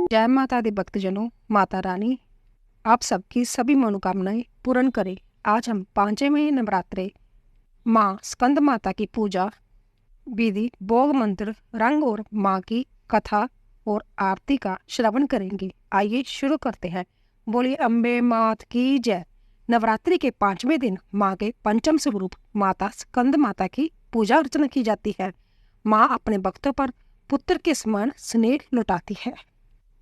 जय माता दी भक्तजनों, माता रानी आप सबकी सभी मनोकामनाएं पूर्ण करे। आज हम 5वें नवरात्रे माँ स्कंद माता की पूजा विधि, भोग मंत्र, रंग और माँ की कथा और आरती का श्रवण करेंगे। आइए शुरू करते हैं। बोलिए अम्बे मात की जय। नवरात्रि के 5वें दिन माँ के पंचम स्वरूप माता स्कंद माता की पूजा अर्चना की जाती है। माँ अपने भक्तों पर पुत्र के समान स्नेह लुटाती है।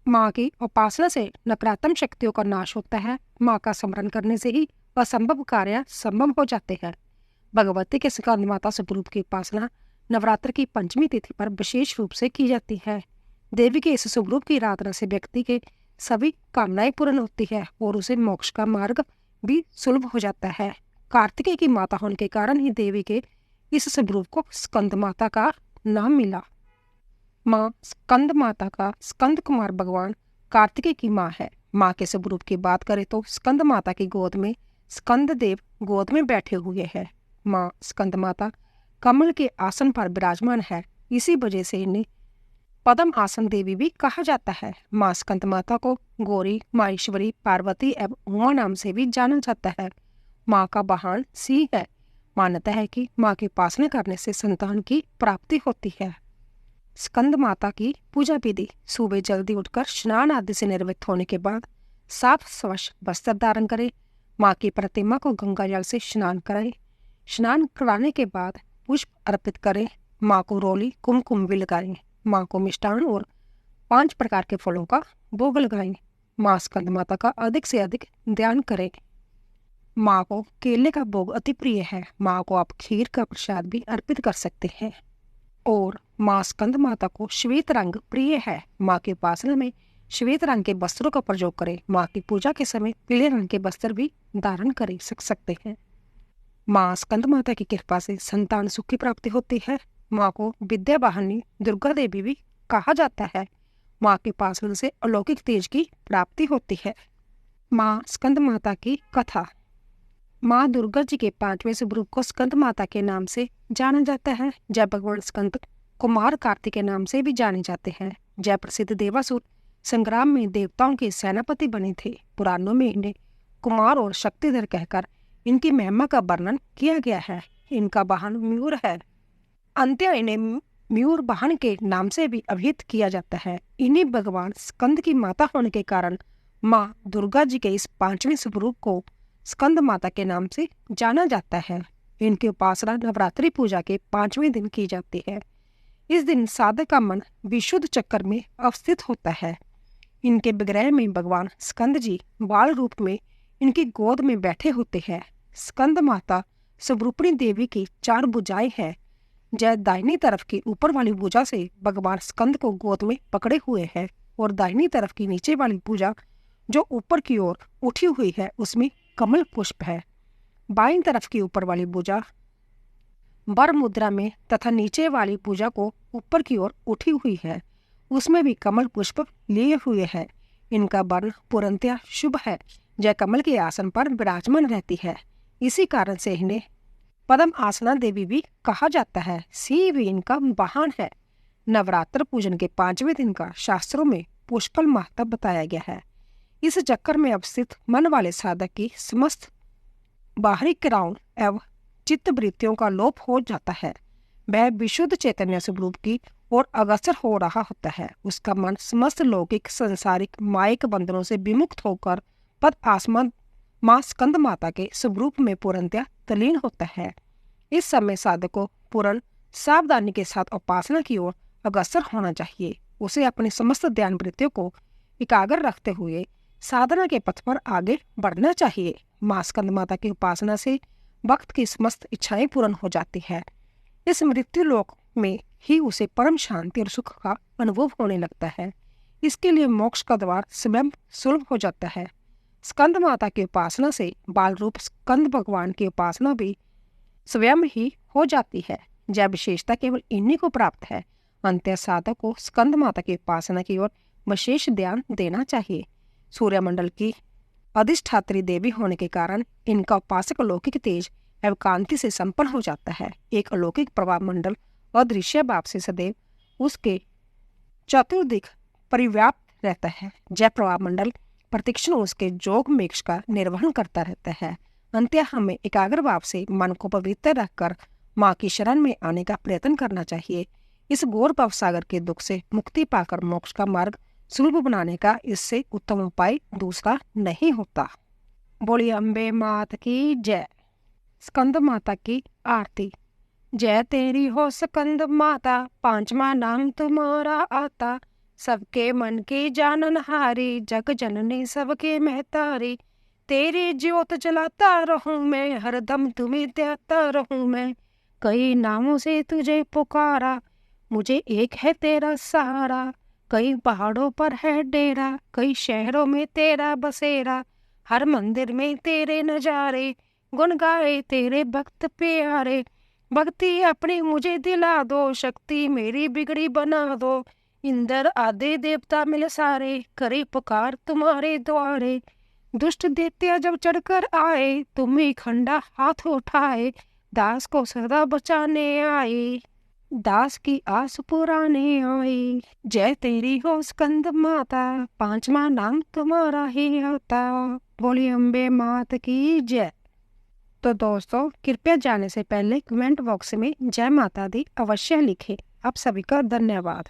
माँ की उपासना से नकारात्मक शक्तियों का नाश होता है। माँ का स्मरण करने से ही असंभव कार्य संभव हो जाते हैं। भगवती के स्कंद माता स्वरूप की उपासना नवरात्र की 5वीं तिथि पर विशेष रूप से की जाती है। देवी के इस स्वरूप की आराधना से व्यक्ति के सभी कामनाएं पूर्ण होती है और उसे मोक्ष का मार्ग भी सुलभ हो जाता है। कार्तिकेय की माता होने के कारण ही देवी के इस स्वरूप को स्कंद माता का नाम मिला। माँ स्कंद माता का स्कंद कुमार भगवान कार्तिकेय की माँ है। माँ के स्वरूप की बात करें तो स्कंद माता की गोद में स्कंद देव गोद में बैठे हुए हैं। माँ स्कंद माता कमल के आसन पर विराजमान है। इसी वजह से इन्हें पद्म आसन देवी भी कहा जाता है। माँ स्कंद माता को गौरी, माहेश्वरी, पार्वती एवं उमा नाम से भी जाना जाता है। माँ का वाहन सिंह है। मान्यता है कि माँ की उपासना करने से संतान की प्राप्ति होती है। स्कंद माता की पूजा विधि, सुबह जल्दी उठकर स्नान आदि से निवृत्त होने के बाद साफ स्वच्छ वस्त्र धारण करें। माँ की प्रतिमा को गंगा जल से स्नान कराएं। स्नान कराने के बाद पुष्प अर्पित करें। माँ को रोली कुमकुम भी लगाएं। माँ को मिष्टान और 5 प्रकार के फलों का भोग लगाएं। माँ स्कंद माता का अधिक से अधिक ध्यान करें। माँ को केले का भोग अति प्रिय है। माँ को आप खीर का प्रसाद भी अर्पित कर सकते हैं। और माँ स्कंद माता को श्वेत रंग प्रिय है। माँ की उपासना में श्वेत रंग के वस्त्रों का प्रयोग करें। माँ की पूजा के समय पीले रंग के वस्त्र भी धारण कर सकते हैं। माँ स्कंद माता की कृपा से संतान सुख की प्राप्ति होती है। माँ को विद्या वाहिनी दुर्गा देवी भी कहा जाता है। माँ के उपासना से अलौकिक तेज की प्राप्ति होती है। माँ स्कंद माता की कथा। माँ दुर्गा जी के 5वें स्वरूप को स्कंद माता के नाम से जाना जाता है। जय भगवान स्कंद कुमार कार्तिक के नाम से भी जाने जाते हैं। जय प्रसिद्ध देवासुर संग्राम में देवताओं के सेनापति बने थे। पुराणों में इन्हें कुमार और शक्तिधर कहकर इनकी महिमा का वर्णन किया गया है। इनका वाहन मयूर है। अंत्य इन्हें मयूर वाहन के नाम से भी अभिहित किया जाता है। इन्हीं भगवान स्कंद की माता होने के कारण माँ दुर्गा जी के इस 5वें स्वरूप को स्कंद माता के नाम से जाना जाता है। इनकी उपासना नवरात्रि पूजा के 5वें दिन की जाती है। इस दिन साधक का मन विशुद्ध चक्र में अवस्थित होता है। इनके विग्रह में भगवान स्कंद जी बाल रूप में इनकी गोद में बैठे होते हैं। स्कंद माता स्वरूपणी देवी की 4 भुजाएं हैं। जय दाहिनी तरफ की ऊपर वाली भुजा से भगवान स्कंद को गोद में पकड़े हुए हैं और दाहिनी तरफ की नीचे वाली भुजा जो ऊपर की ओर उठी हुई है उसमें कमल पुष्प है। बाईं तरफ की ऊपर वाली भुजा वर मुद्रा में तथा नीचे वाली भुजा को ऊपर की ओर उठी हुई है, उसमें भी कमल पुष्प लिए हुए है। इनका वर्ण पूर्णतया शुभ है। जय कमल के आसन पर विराजमान रहती है। इसी कारण से इन्हें पद्म आसना देवी भी कहा जाता है। सिंह भी इनका वाहन है। नवरात्र पूजन के 5वें दिन का शास्त्रों में पुष्कल महत्व बताया गया है। इस चक्कर में अवस्थित मन वाले साधक की समस्त बाहरी क्राउन एवं चित्त वृत्तियों का लोप हो जाता है। वह विशुद्ध चैतन्य स्वरूप की ओर अग्रसर हो रहा होता है। उसका मन समस्त लौकिक सांसारिक मायिक बंधनों से विमुक्त होकर पद आसमान माँ स्कंद माता के स्वरूप में पूर्णतया तलीन होता है। इस समय साधक को पूर्ण सावधानी के साथ उपासना की ओर अग्रसर होना चाहिए। उसे अपनी समस्त ध्यान वृत्तियों को एकाग्र रखते हुए साधना के पथ पर आगे बढ़ना चाहिए। माँ स्कंद माता की उपासना से भक्त की समस्त इच्छाएं पूर्ण हो जाती है। इस मृत्यु लोक में ही उसे परम शांति और सुख का अनुभव होने लगता है। इसके लिए मोक्ष का द्वार स्वयं सुलभ हो जाता है। स्कंद माता की उपासना से बाल रूप स्कंद भगवान की उपासना भी स्वयं ही हो जाती है। यह विशेषता केवल इन्हीं को प्राप्त है। अंत्य साधक को स्कंद माता की उपासना की ओर विशेष ध्यान देना चाहिए। सूर्यमंडल की अधिष्ठात्री देवी होने के कारण इनका उपासक अलौकिक तेज एवं कांति से संपन्न हो जाता है। एक अलौकिक प्रभाव मंडल अदृश्य भाव से सदैव उसके चतुर्दिक परिव्याप्त रहता है। जय प्रवाह मंडल प्रतिक्षण उसके जोग मेक्ष का निर्वहन करता रहता है। अंत्य हमें एकाग्र भाव से मन को पवित्र रखकर माँ की शरण में आने का प्रयत्न करना चाहिए। इस घोर भवसागर के दुख से मुक्ति पाकर मोक्ष का मार्ग सुलभ बनाने का इससे उत्तम उपाय दूसरा नहीं होता। बोलिए अम्बे मात की जय। स्कंद माता की आरती। जय तेरी हो स्कंद माता, पांचवा नाम तुम्हारा आता। सबके मन की जाननहारी, जग जननी सबके महतारी। तेरी ज्योत जलाता रहूं मैं, हरदम तुम्हें ध्याता रहूं मैं। कई नामों से तुझे पुकारा, मुझे एक है तेरा सहारा। कई पहाड़ों पर है डेरा, कई शहरों में तेरा बसेरा। हर मंदिर में तेरे नजारे, गुण गाए तेरे भक्त प्यारे। भक्ति अपनी मुझे दिला दो, शक्ति मेरी बिगड़ी बना दो। इंद्र आदि देवता मिल सारे, करे पुकार तुम्हारे द्वारे। दुष्ट दैत्य जब चढ़कर आए, तुम्हें खंडा हाथ उठाए। दास को सदा बचाने आए, दास की आस पुराने आए। जय तेरी हो स्कंद माता, पांचवा नाम तुम्हारा ही आता। बोली अम्बे मात की जय। तो दोस्तों, कृपया जाने से पहले कमेंट बॉक्स में जय माता दी अवश्य लिखें। आप सभी का धन्यवाद।